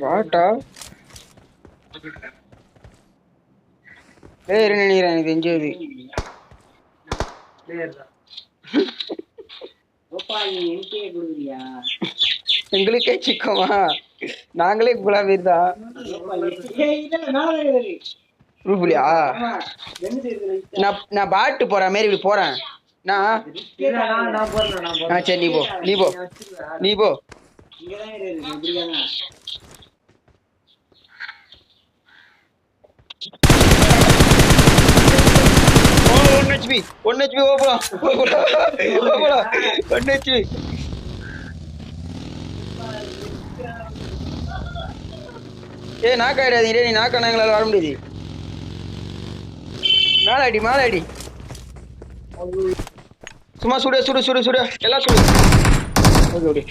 வாட்டா பேர் நினைக்கிறேன் எனக்கு தெரிஞ்சது. எங்களுக்கே சிக்கமா நாங்களே குலா பேர் தான். ரூபுலியா நான் பாட்டு போற மாதிரி இப்படி போறேன். சரி நீ போ நீ போ நீ போ. ஒன்னு ஹெச்பி போலாம் 1 ஹெச்பி. நாக்க ஆயிடாதீங்க, நீ நாக்கான எங்களால வர முடியாது. மேலாடி சும்மா சுடு சுடு சுடு சுடு எல்லாம் சுடு. ஓகே ஓகே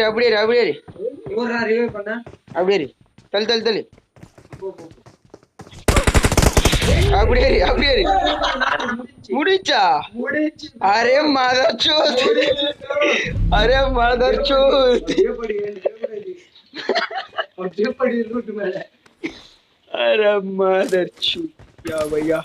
அப்படியே தள்ளு அப்படியே முடிச்சா. Array mother Sot array mother Sot अरे मदर चूतिया भैया।